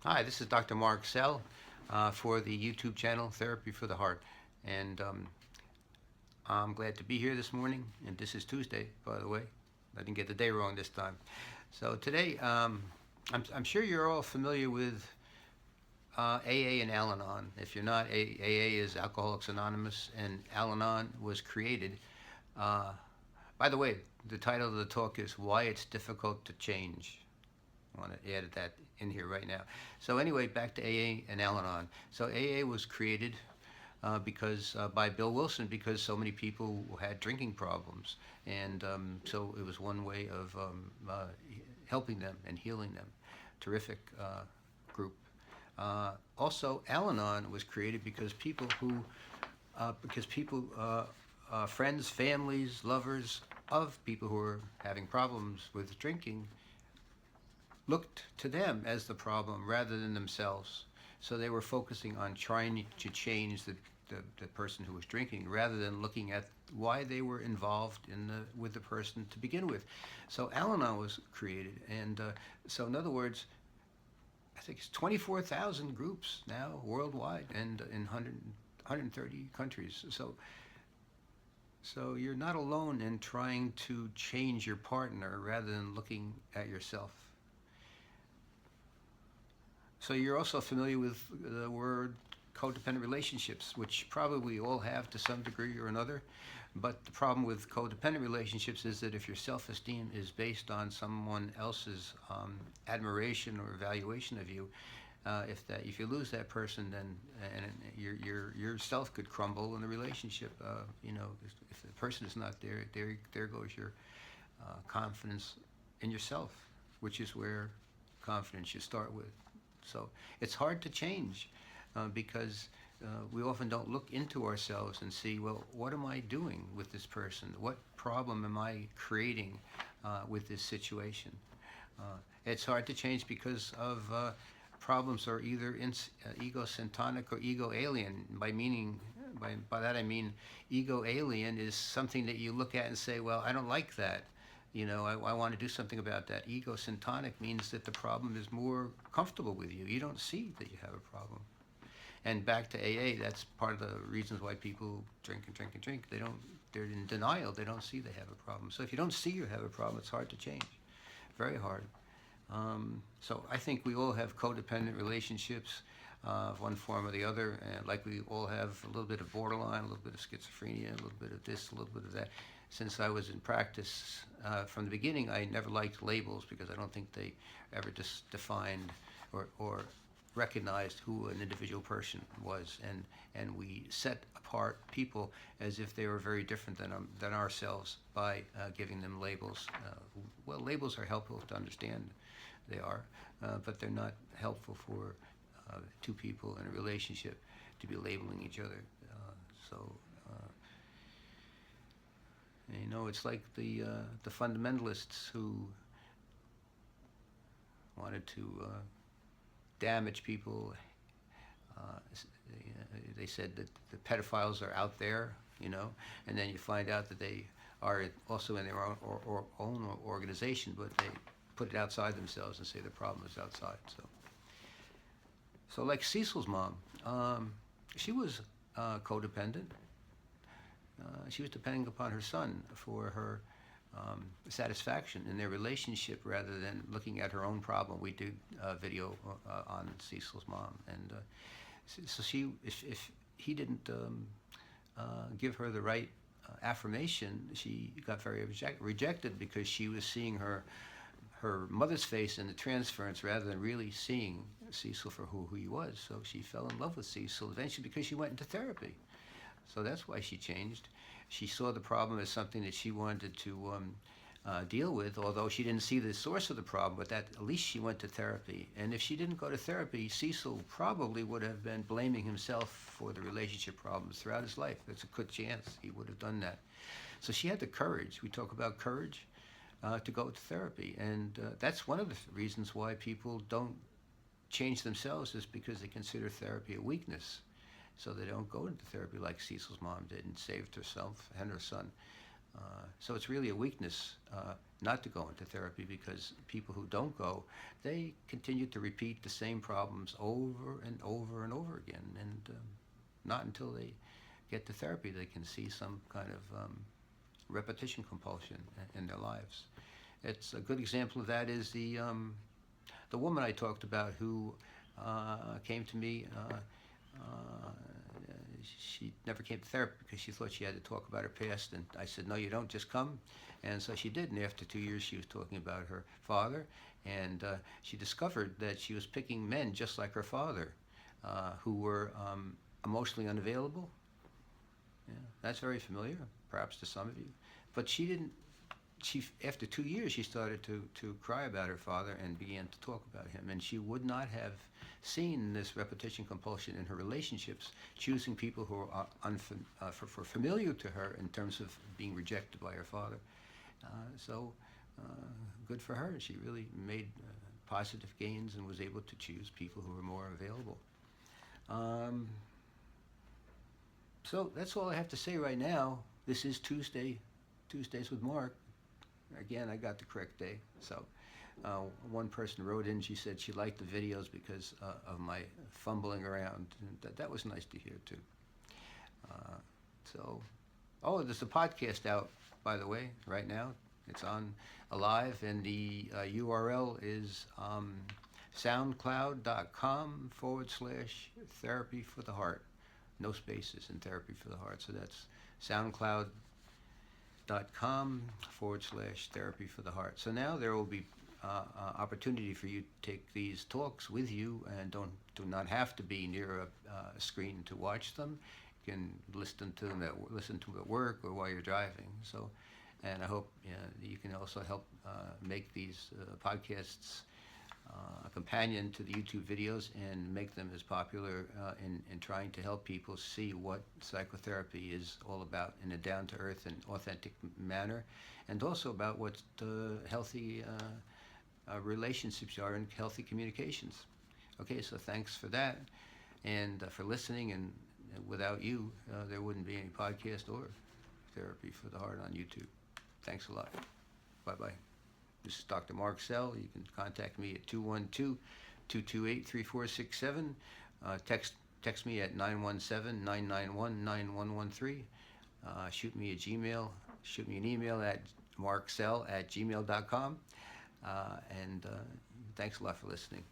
Hi, this is Dr. Mark Sehl for the YouTube channel Therapy for the Heart. And I'm glad to be here this morning. And this is Tuesday, by the way. I didn't get the day wrong this time. So today, I'm sure you're all familiar with AA and Al Anon. If you're not, AA is Alcoholics Anonymous, and Al Anon was created. Uh, by the way, the title of the talk is Why It's Difficult to Change. I want to add that in here right now. So anyway, back to AA and Al-Anon. So AA was created because by Bill Wilson because so many people had drinking problems, and so it was one way of helping them and healing them. Terrific group. Also, Al-Anon was created because people, friends, families, lovers of people who were having problems with drinking looked to them as the problem rather than themselves. So they were focusing on trying to change the person who was drinking rather than looking at why they were involved with the person to begin with. So Al-Anon was created. And so in other words, I think it's 24,000 groups now worldwide and in 130 countries. So you're not alone in trying to change your partner rather than looking at yourself. So you're also familiar with the word codependent relationships, which probably we all have to some degree or another. But the problem with codependent relationships is that if your self-esteem is based on someone else's admiration or evaluation of you, if you lose that person, then and your self could crumble in the relationship. If the person is not there, there goes your confidence in yourself, which is where confidence should start with. So it's hard to change because we often don't look into ourselves and see, well, what am I doing with this person? What problem am I creating with this situation? It's hard to change because of problems are either egocentric or ego alien. By that I mean ego alien is something that you look at and say, well, I don't like that. I want to do something about that. Egocentric means that the problem is more comfortable with you. You don't see that you have a problem. And back to AA, that's part of the reasons why people drink and drink and drink. They're in denial. They don't see they have a problem. So if you don't see you have a problem, it's hard to change. Very hard. So I think we all have codependent relationships of one form or the other, and like we all have a little bit of borderline, a little bit of schizophrenia, a little bit of this, a little bit of that. Since I was in practice from the beginning, I never liked labels because I don't think they ever just defined or recognized who an individual person was, and we set apart people as if they were very different than ourselves by giving them labels. Well, labels are helpful to understand, they are, but they're not helpful for two people in a relationship to be labeling each other. So. It's like the fundamentalists who wanted to damage people. They said that the pedophiles are out there, and then you find out that they are also in their own organization, but they put it outside themselves and say the problem is outside. So like Cecil's mom, she was codependent. She was depending upon her son for her satisfaction in their relationship rather than looking at her own problem. We did a video on Cecil's mom, and so if he didn't give her the right affirmation, she got very rejected because she was seeing her mother's face in the transference rather than really seeing Cecil for who he was. So she fell in love with Cecil eventually because she went into therapy. So that's why she changed. She saw the problem as something that she wanted to deal with, although she didn't see the source of the problem, but that at least she went to therapy. And if she didn't go to therapy, Cecil probably would have been blaming himself for the relationship problems throughout his life. There's a good chance he would have done that. So she had the courage. We talk about courage to go to therapy. And that's one of the reasons why people don't change themselves is because they consider therapy a weakness. So they don't go into therapy like Cecil's mom did and saved herself and her son. So it's really a weakness not to go into therapy, because people who don't go, they continue to repeat the same problems over and over and over again. And not until they get to therapy they can see some kind of repetition compulsion in their lives. It's a good example of that is the woman I talked about who came to me. She never came to therapy because she thought she had to talk about her past, and I said, no, you don't, just come. And so she did, and after 2 years she was talking about her father, and she discovered that she was picking men just like her father, who were emotionally unavailable. Yeah, that's very familiar, perhaps to some of you. But she didn't. She, after 2 years, she started to cry about her father and began to talk about him. And she would not have seen this repetition compulsion in her relationships, choosing people who were familiar to her in terms of being rejected by her father. So good for her. She really made positive gains and was able to choose people who were more available. So that's all I have to say right now. This is Tuesdays with Mark. Again, I got the correct day. So one person wrote in, she said she liked the videos because of my fumbling around. And that was nice to hear, too. Oh, there's a podcast out, by the way, right now. It's on alive, and the URL is soundcloud.com/therapy for the heart. No spaces in therapy for the heart. So that's soundcloud.com/therapy for the heart. So now there will be opportunity for you to take these talks with you, and do not have to be near a screen to watch them. You can listen to them at work or while you're driving. So, and I hope you can also help make these podcasts a companion to the YouTube videos and make them as popular in trying to help people see what psychotherapy is all about in a down-to-earth and authentic manner, and also about what healthy relationships are and healthy communications. Okay, so thanks for that, and for listening, and without you, there wouldn't be any podcast or Therapy for the Heart on YouTube. Thanks a lot. Bye-bye. This is Dr. Mark Sehl. You can contact me at 212-228-3467. Text me at 917-991-9113. Shoot me an email at marksehl@gmail.com. And thanks a lot for listening.